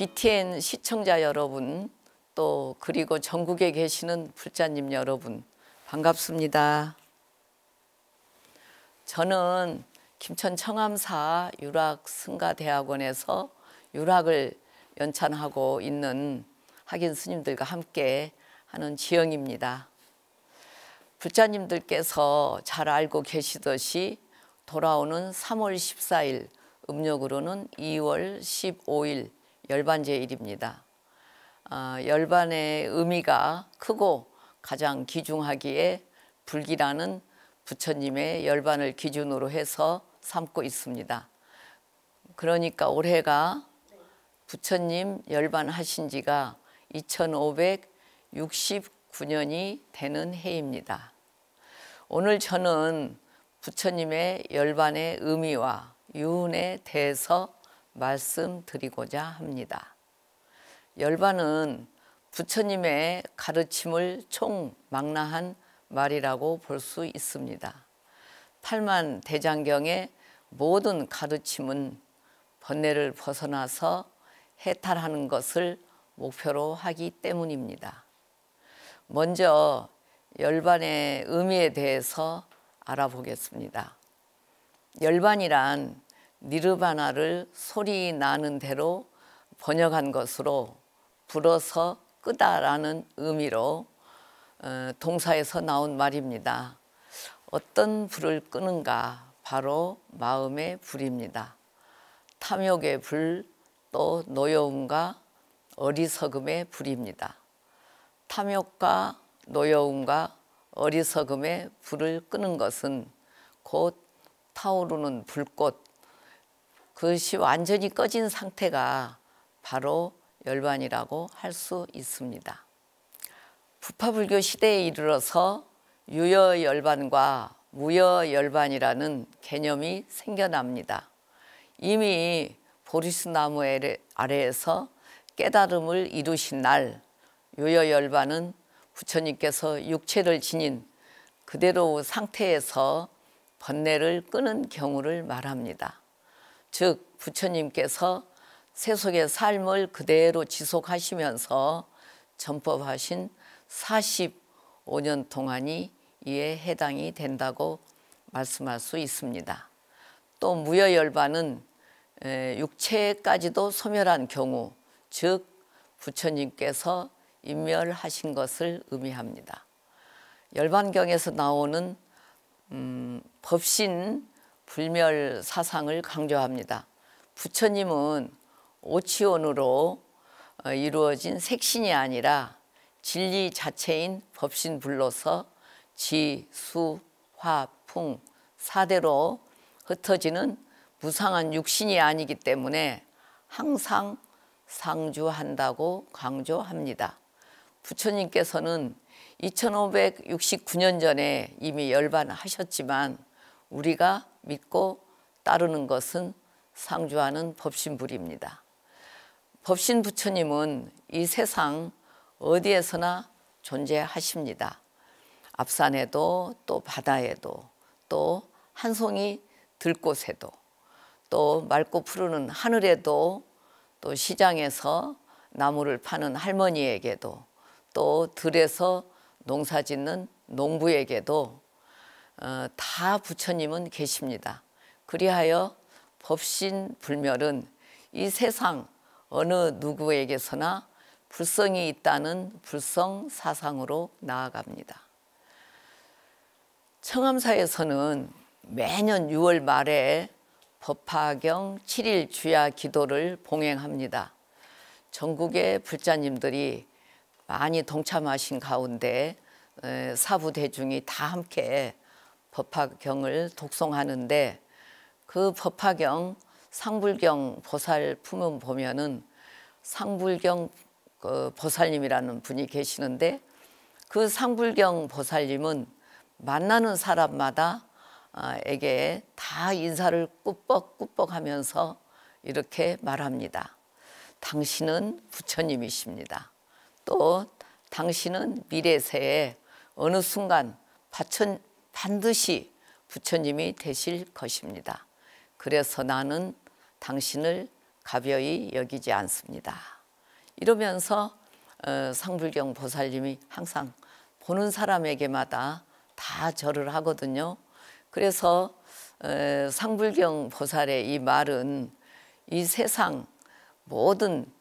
BTN 시청자 여러분, 또 그리고 전국에 계시는 불자님 여러분, 반갑습니다. 저는 김천 청암사 유락승가대학원에서 유락을 연찬하고 있는 학인 스님들과 함께 하는 지영입니다. 불자님들께서 잘 알고 계시듯이 돌아오는 3월 14일, 음력으로는 2월 15일 열반제일입니다. 열반의 의미가 크고 가장 귀중하기에 불기라는 부처님의 열반을 기준으로 해서 삼고 있습니다. 그러니까 올해가 부처님 열반하신 지가 2569년이 되는 해입니다. 오늘 저는 부처님의 열반의 의미와 유훈에 대해서 말씀드리고자 합니다. 열반은 부처님의 가르침을 총망라한 말이라고 볼 수 있습니다. 팔만대장경의 모든 가르침은 번뇌를 벗어나서 해탈하는 것을 목표로 하기 때문입니다. 먼저 열반의 의미에 대해서 알아보겠습니다. 열반이란 니르바나를 소리 나는 대로 번역한 것으로 불어서 끄다라는 의미로 동사에서 나온 말입니다. 어떤 불을 끄는가? 바로 마음의 불입니다. 탐욕의 불, 또 노여움과 어리석음의 불입니다. 탐욕과 노여움과 어리석음의 불을 끄는 것은 곧 타오르는 불꽃, 그것이 완전히 꺼진 상태가 바로 열반이라고 할 수 있습니다. 부파불교 시대에 이르러서 유여열반과 무여열반이라는 개념이 생겨납니다. 이미 보리수나무 아래에서 깨달음을 이루신 날, 유여열반은 부처님께서 육체를 지닌 그대로 상태에서 번뇌를 끄는 경우를 말합니다. 즉 부처님께서 세속의 삶을 그대로 지속하시면서 전법하신 45년 동안이 이에 해당이 된다고 말씀할 수 있습니다. 또 무여열반은 육체까지도 소멸한 경우, 즉 부처님께서 인멸하신 것을 의미합니다. 열반경에서 나오는 법신 불멸 사상을 강조합니다. 부처님은 오치원으로 이루어진 색신이 아니라 진리 자체인 법신불로서 지, 수, 화, 풍, 사대로 흩어지는 무상한 육신이 아니기 때문에 항상 상주한다고 강조합니다. 부처님께서는 2569년 전에 이미 열반하셨지만 우리가 믿고 따르는 것은 상주하는 법신불입니다. 법신 부처님은 이 세상 어디에서나 존재하십니다. 앞산에도, 또 바다에도, 또 한 송이 들꽃에도, 또 맑고 푸르는 하늘에도, 또 시장에서 나무를 파는 할머니에게도, 또 들에서 농사짓는 농부에게도 다 부처님은 계십니다. 그리하여 법신불멸은 이 세상 어느 누구에게서나 불성이 있다는 불성사상으로 나아갑니다. 청암사에서는 매년 6월 말에 법화경 7일 주야 기도를 봉행합니다. 전국의 불자님들이 많이 동참하신 가운데 사부대중이 다 함께 법화경을 독송하는데, 그 법화경 상불경 보살 품은 보면은 상불경 보살님이라는 분이 계시는데, 그 상불경 보살님은 만나는 사람마다 에게 다 인사를 꾸벅꾸벅 하면서 이렇게 말합니다. 당신은 부처님이십니다. 또 당신은 미래세에 어느 순간 반드시 부처님이 되실 것입니다. 그래서 나는 당신을 가벼이 여기지 않습니다. 이러면서 상불경 보살님이 항상 보는 사람에게마다 다 절을 하거든요. 그래서 상불경 보살의 이 말은 이 세상 모든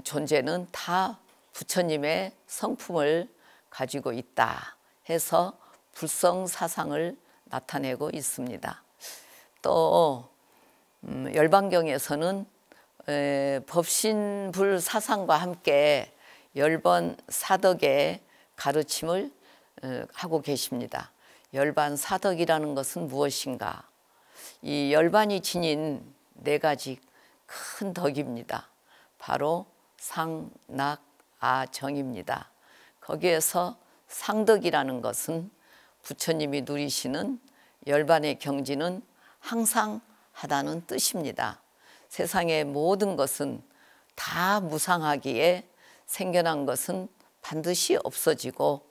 존재는 다 부처님의 성품을 가지고 있다 해서 불성사상을 나타내고 있습니다. 또 열반경에서는 법신불사상과 함께 열반사덕의 가르침을 하고 계십니다. 열반사덕이라는 것은 무엇인가? 이 열반이 지닌 네 가지 큰 덕입니다. 바로 상, 낙, 아, 정입니다. 거기에서 상덕이라는 것은 부처님이 누리시는 열반의 경지는 항상 하다는 뜻입니다. 세상의 모든 것은 다 무상하기에 생겨난 것은 반드시 없어지고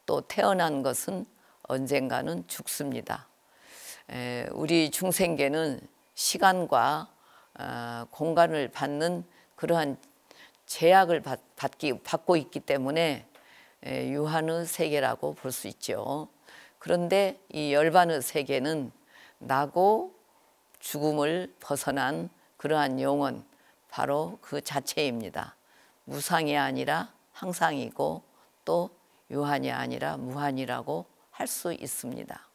또 태어난 것은 언젠가는 죽습니다. 우리 중생계는 시간과 공간을 받는 그러한 제약을 받고 있기 때문에 유한의 세계라고 볼 수 있죠. 그런데 이 열반의 세계는 나고 죽음을 벗어난 그러한 영원, 바로 그 자체입니다. 무상이 아니라 항상이고 또 유한이 아니라 무한이라고 할 수 있습니다.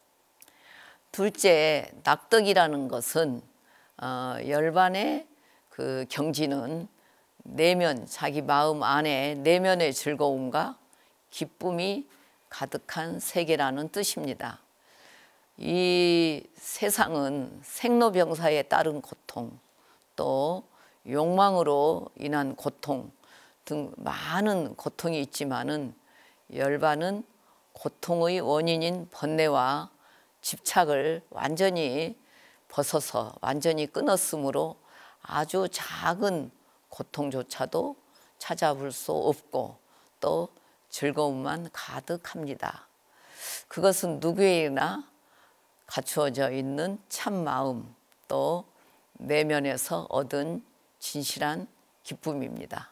둘째, 낙덕이라는 것은 열반의 그 경지는 내면, 자기 마음 안에 내면의 즐거움과 기쁨이 가득한 세계라는 뜻입니다. 이 세상은 생로병사에 따른 고통, 또 욕망으로 인한 고통 등 많은 고통이 있지만은 열반은 고통의 원인인 번뇌와 집착을 완전히 벗어서 완전히 끊었으므로 아주 작은 고통조차도 찾아볼 수 없고 또 즐거움만 가득합니다. 그것은 누구에게나 갖추어져 있는 참 마음 또 내면에서 얻은 진실한 기쁨입니다.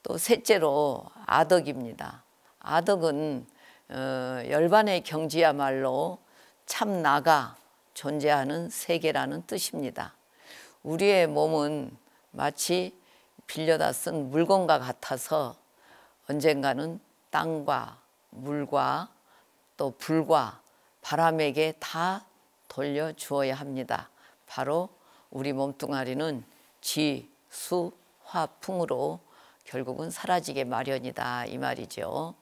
또 셋째로 아덕입니다. 아덕은 열반의 경지야말로 참 나가 존재하는 세계라는 뜻입니다. 우리의 몸은 마치 빌려다 쓴 물건과 같아서 언젠가는 땅과 물과 또 불과 바람에게 다 돌려주어야 합니다. 바로 우리 몸뚱아리는 지, 수, 화, 풍으로 결국은 사라지게 마련이다 이 말이죠.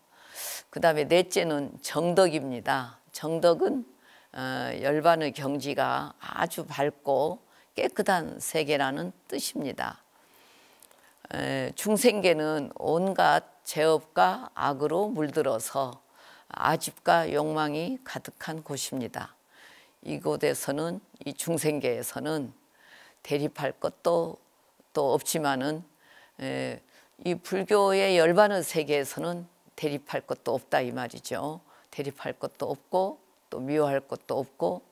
그 다음에 넷째는 정덕입니다. 정덕은 열반의 경지가 아주 밝고 깨끗한 세계라는 뜻입니다. 중생계는 온갖 죄업과 악으로 물들어서 아집과 욕망이 가득한 곳입니다. 이곳에서는 이 중생계에서는 대립할 것도 또 없지만은 이 불교의 열반의 세계에서는 대립할 것도 없다 이 말이죠. 대립할 것도 없고 또 미워할 것도 없고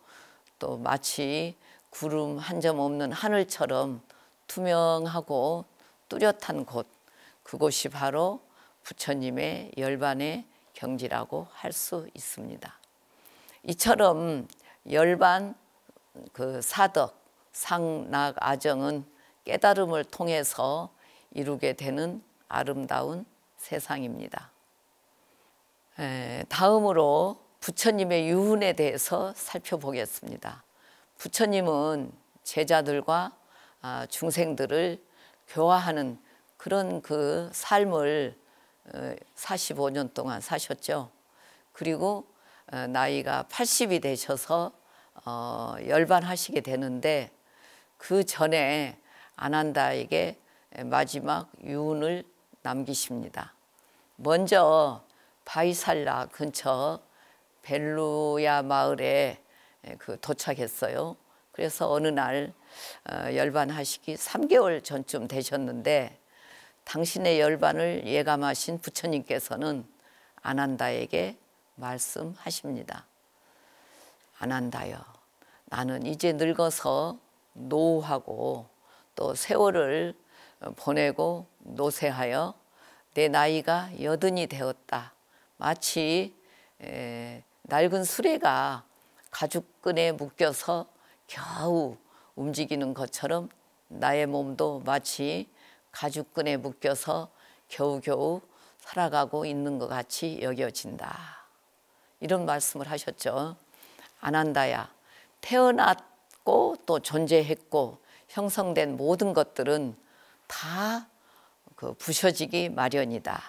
또 마치 구름 한 점 없는 하늘처럼 투명하고 뚜렷한 곳, 그곳이 바로 부처님의 열반의 경지라고 할 수 있습니다. 이처럼 열반 그 사덕, 상, 낙, 아정은 깨달음을 통해서 이루게 되는 아름다운 세상입니다. 다음으로 부처님의 유훈에 대해서 살펴보겠습니다. 부처님은 제자들과 중생들을 교화하는 그런 그 삶을 45년 동안 사셨죠. 그리고 나이가 80이 되셔서 열반하시게 되는데 그 전에 아난다에게 마지막 유훈을 남기십니다. 먼저 바이살라 근처 벨루야 마을에 도착했어요. 그래서 어느 날 열반하시기 3개월 전쯤 되셨는데 당신의 열반을 예감하신 부처님께서는 아난다에게 말씀하십니다. 아난다여, 나는 이제 늙어서 노후하고 또 세월을 보내고 노쇠하여 내 나이가 80이 되었다. 마치 낡은 수레가 가죽끈에 묶여서 겨우 움직이는 것처럼 나의 몸도 마치 가죽끈에 묶여서 겨우겨우 살아가고 있는 것 같이 여겨진다. 이런 말씀을 하셨죠. 안한다야, 태어났고 또 존재했고 형성된 모든 것들은 다 부셔지기 마련이다.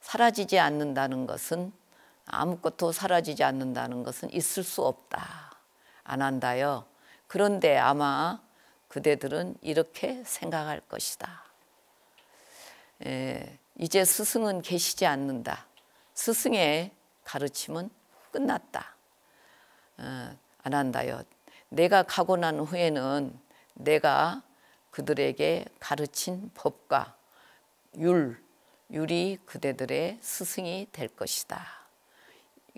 사라지지 않는다는 것은, 아무것도 사라지지 않는다는 것은 있을 수 없다. 안한다여, 그런데 아마 그대들은 이렇게 생각할 것이다. 이제 스승은 계시지 않는다. 스승의 가르침은 끝났다. 안한다여, 내가 가고 난 후에는 내가 그들에게 가르친 법과 율이 그대들의 스승이 될 것이다.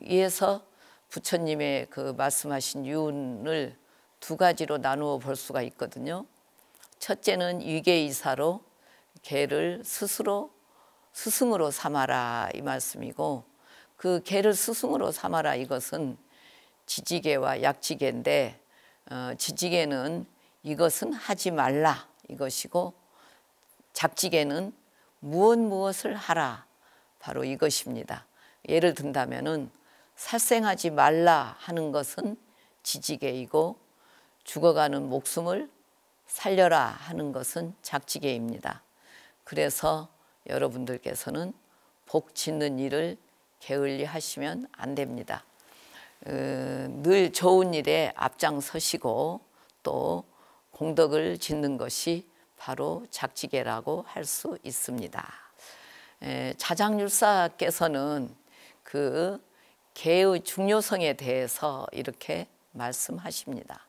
이에서 부처님의 그 말씀하신 율을 두 가지로 나누어 볼 수가 있거든요. 첫째는 위계이사로 개를 스스로 스승으로 삼아라 이 말씀이고, 그 개를 스승으로 삼아라 이것은 지지개와 약지개인데, 지지개는 이것은 하지 말라 이것이고, 작지개는 무엇을 하라 바로 이것입니다. 예를 든다면은 살생하지 말라 하는 것은 지지개이고, 죽어가는 목숨을 살려라 하는 것은 작지개입니다. 그래서 여러분들께서는 복 짓는 일을 게을리 하시면 안 됩니다. 늘 좋은 일에 앞장서시고 또 공덕을 짓는 것이 바로 작지개라고 할 수 있습니다. 자장율사께서는 그 개의 중요성에 대해서 이렇게 말씀하십니다.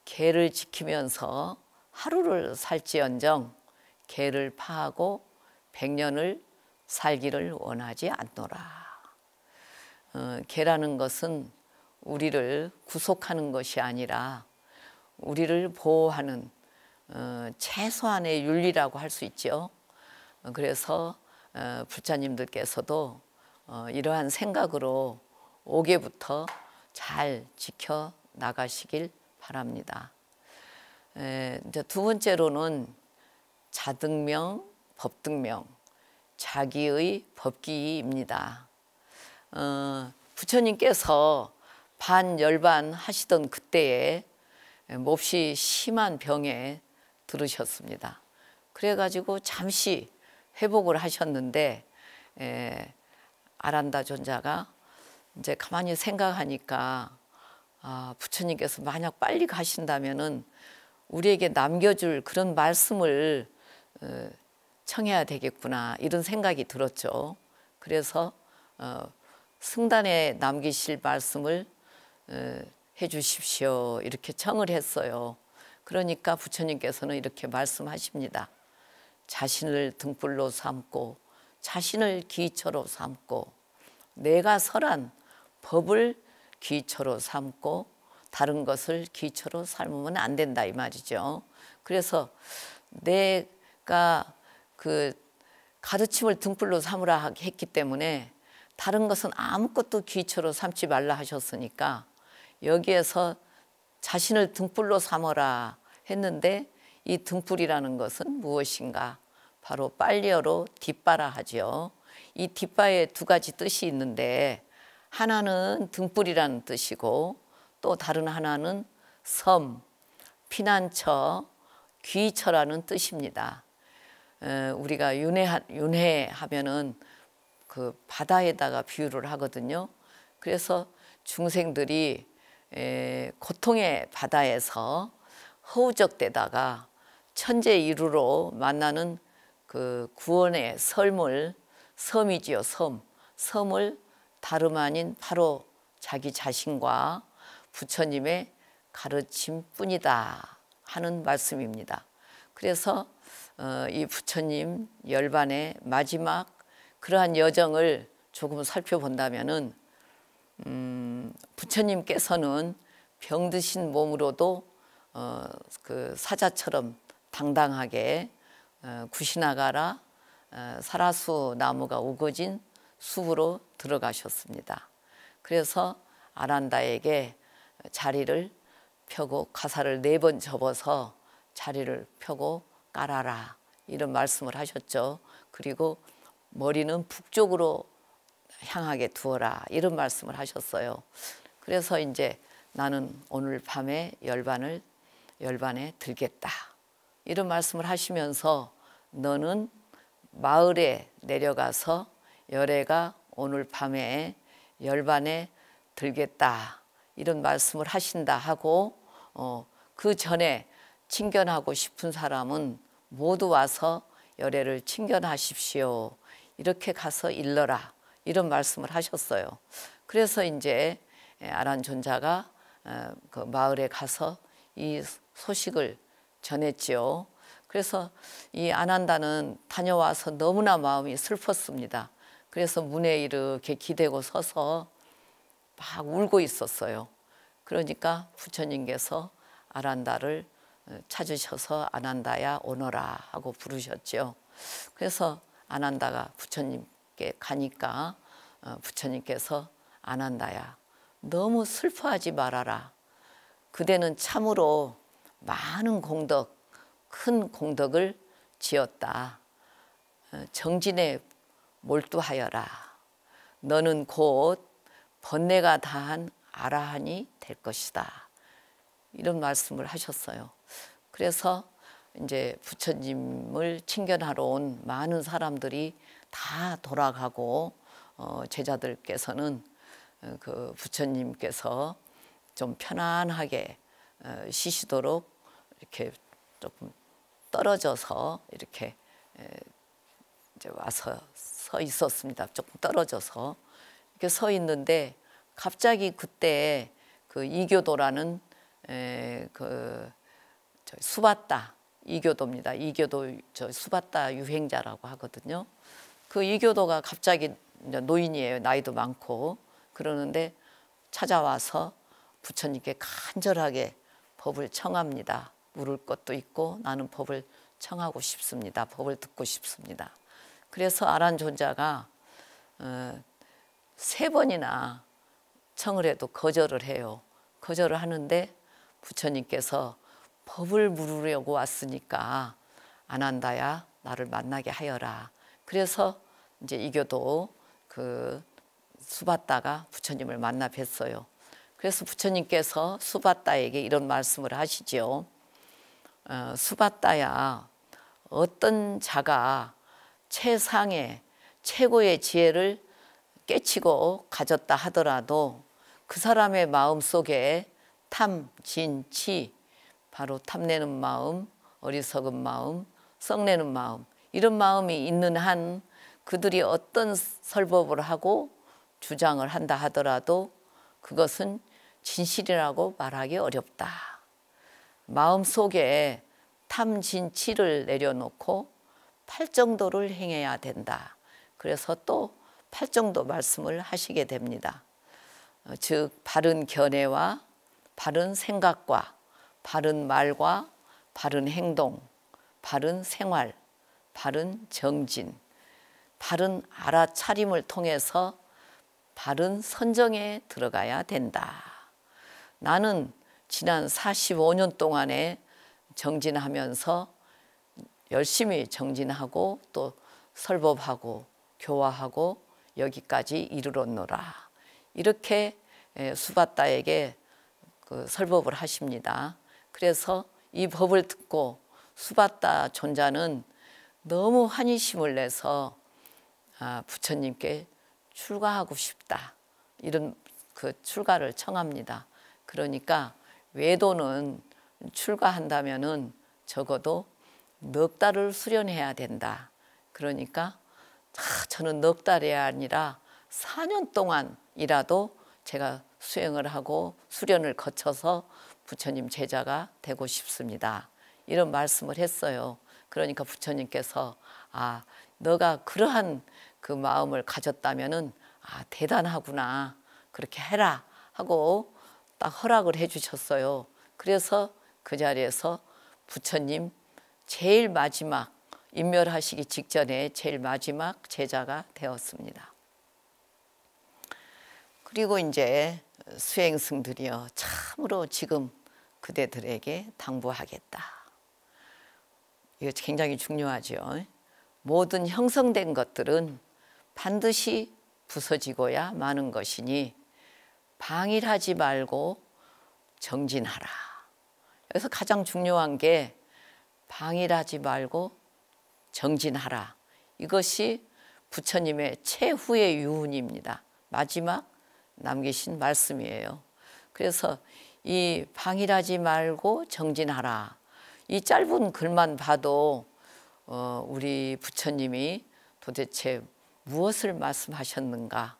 개를 지키면서 하루를 살지언정 개를 파하고 100년을 살기를 원하지 않노라. 개라는 것은 우리를 구속하는 것이 아니라 우리를 보호하는 최소한의 윤리라고 할 수 있죠. 그래서 불자님들께서도 이러한 생각으로 5계부터 잘 지켜 나가시길 바랍니다. 이제 두 번째로는 자등명, 법등명, 자기의 법기입니다. 부처님께서 반열반 하시던 그때에 몹시 심한 병에 들으셨습니다. 그래가지고 잠시 회복을 하셨는데, 아란다 존자가 이제 가만히 생각하니까, 부처님께서 만약 빨리 가신다면은 우리에게 남겨줄 그런 말씀을 청해야 되겠구나 이런 생각이 들었죠. 그래서 승단에 남기실 말씀을 해 주십시오 이렇게 청을 했어요. 그러니까 부처님께서는 이렇게 말씀하십니다. 자신을 등불로 삼고 자신을 기초로 삼고 내가 설한 법을 기초로 삼고 다른 것을 기초로 삼으면 안 된다 이 말이죠. 그래서 내가 그 가르침을 등불로 삼으라 했기 때문에 다른 것은 아무것도 기초로 삼지 말라 하셨으니까 여기에서 자신을 등불로 삼어라 했는데, 이 등불이라는 것은 무엇인가? 바로 빨리어로 뒷바라 하죠. 이 뒷바에 두 가지 뜻이 있는데, 하나는 등불이라는 뜻이고 또 다른 하나는 섬, 피난처, 귀처라는 뜻입니다. 우리가 윤회하면은 그 바다에다가 비유를 하거든요. 그래서 중생들이 고통의 바다에서 허우적대다가 천재 이루로 만나는 그 구원의 섬이지요. 섬을 다름 아닌 바로 자기 자신과 부처님의 가르침뿐이다 하는 말씀입니다. 그래서 이 부처님 열반의 마지막 그러한 여정을 조금 살펴본다면은, 부처님께서는 병드신 몸으로도 그 사자처럼 당당하게 구시나가라 사라수 나무가 우거진 숲으로 들어가셨습니다. 그래서 아난다에게 자리를 펴고 가사를 4번 접어서 자리를 펴고 깔아라 이런 말씀을 하셨죠. 그리고 머리는 북쪽으로 향하게 두어라 이런 말씀을 하셨어요. 그래서 이제 나는 오늘 밤에 열반에 들겠다 이런 말씀을 하시면서 너는 마을에 내려가서 열애가 오늘 밤에 열반에 들겠다 이런 말씀을 하신다 하고 그 전에 친견하고 싶은 사람은 모두 와서 열애를 친견하십시오. 이렇게 가서 일러라 이런 말씀을 하셨어요. 그래서 이제 아란 존자가 그 마을에 가서 이 소식을 전했지요. 그래서 이 아난다는 다녀와서 너무나 마음이 슬펐습니다. 그래서 문에 이렇게 기대고 서서 막 울고 있었어요. 그러니까 부처님께서 아난다를 찾으셔서 아난다야 오너라 하고 부르셨죠. 그래서 아난다가 부처님께 가니까 부처님께서 아난다야 너무 슬퍼하지 말아라. 그대는 참으로 많은 공덕, 큰 공덕을 지었다. 정진에 몰두하여라. 너는 곧 번뇌가 다한 아라한이 될 것이다. 이런 말씀을 하셨어요. 그래서 이제 부처님을 친견하러 온 많은 사람들이 다 돌아가고 제자들께서는 그 부처님께서 좀 편안하게 쉬시도록 이렇게 조금 떨어져서 이렇게 이제 와서 서 있었습니다. 조금 떨어져서 이렇게 서 있는데 갑자기 그때 그 이교도라는 그 수바따 이교도입니다. 이교도 수바따 유행자라고 하거든요. 그 이교도가 갑자기 노인이에요. 나이도 많고 그러는데 찾아와서 부처님께 간절하게 법을 청합니다. 물을 것도 있고 나는 법을 청하고 싶습니다. 법을 듣고 싶습니다. 그래서 아란 존자가 3번이나 청을 해도 거절을 해요. 거절을 하는데 부처님께서 법을 물으려고 왔으니까 아난다야 나를 만나게 하여라. 그래서 이제 이교도 그 수바따가 부처님을 만나 뵀어요. 그래서 부처님께서 수바따에게 이런 말씀을 하시죠. 수바따야 어떤 자가 최상의 최고의 지혜를 깨치고 가졌다 하더라도 그 사람의 마음속에 탐, 진, 치 바로 탐내는 마음, 어리석은 마음, 썩내는 마음 이런 마음이 있는 한 그들이 어떤 설법을 하고 주장을 한다 하더라도 그것은 진실이라고 말하기 어렵다. 마음속에 탐, 진, 치를 내려놓고 팔정도를 행해야 된다. 그래서 또 팔정도 말씀을 하시게 됩니다. 즉 바른 견해와 바른 생각과 바른 말과 바른 행동, 바른 생활, 바른 정진, 바른 알아차림을 통해서 바른 선정에 들어가야 된다. 나는 지난 45년 동안에 정진하면서 열심히 정진하고 또 설법하고 교화하고 여기까지 이르렀노라. 이렇게 수바따에게 그 설법을 하십니다. 그래서 이 법을 듣고 수바따 존자는 너무 환희심을 내서 부처님께 출가하고 싶다. 이런 그 출가를 청합니다. 그러니까 외도는 출가한다면은 적어도 넉 달을 수련해야 된다. 그러니까 저는 넉 달이 아니라 4년 동안이라도 제가 수행을 하고 수련을 거쳐서 부처님 제자가 되고 싶습니다. 이런 말씀을 했어요. 그러니까 부처님께서 너가 그러한 그 마음을 가졌다면은 대단하구나. 그렇게 해라 하고 딱 허락을 해 주셨어요. 그래서 그 자리에서 부처님 제일 마지막 인멸하시기 직전에 제일 마지막 제자가 되었습니다. 그리고 이제 수행승들이여 참으로 지금 그대들에게 당부하겠다. 이거 굉장히 중요하죠. 모든 형성된 것들은 반드시 부서지고야 마는 것이니 방일하지 말고 정진하라. 여기서 가장 중요한 게 방일하지 말고 정진하라. 이것이 부처님의 최후의 유훈입니다. 마지막 남기신 말씀이에요. 그래서 이 방일하지 말고 정진하라. 이 짧은 글만 봐도 우리 부처님이 도대체 무엇을 말씀하셨는가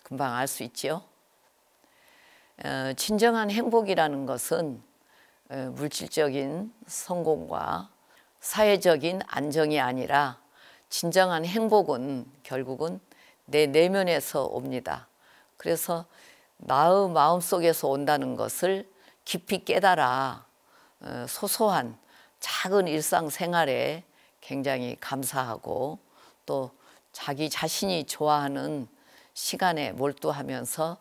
금방 알 수 있지요. 진정한 행복이라는 것은 물질적인 성공과 사회적인 안정이 아니라 진정한 행복은 결국은 내 내면에서 옵니다. 그래서 나의 마음속에서 온다는 것을 깊이 깨달아 소소한 작은 일상생활에 굉장히 감사하고 또 자기 자신이 좋아하는 시간에 몰두하면서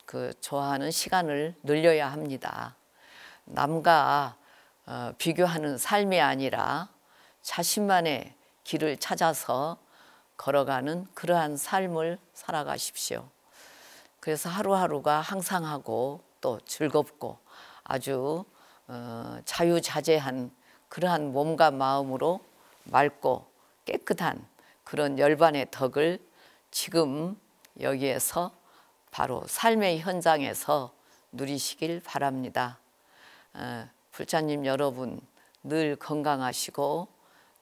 그 좋아하는 시간을 늘려야 합니다. 남과 비교하는 삶이 아니라 자신만의 길을 찾아서 걸어가는 그러한 삶을 살아가십시오. 그래서 하루하루가 항상하고 또 즐겁고 아주 자유자재한 그러한 몸과 마음으로 맑고 깨끗한 그런 열반의 덕을 지금 여기에서 바로 삶의 현장에서 누리시길 바랍니다. 불자님 여러분 늘 건강하시고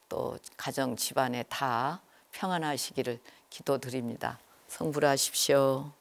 또 가정 집안에 다 평안하시기를 기도드립니다. 성불하십시오.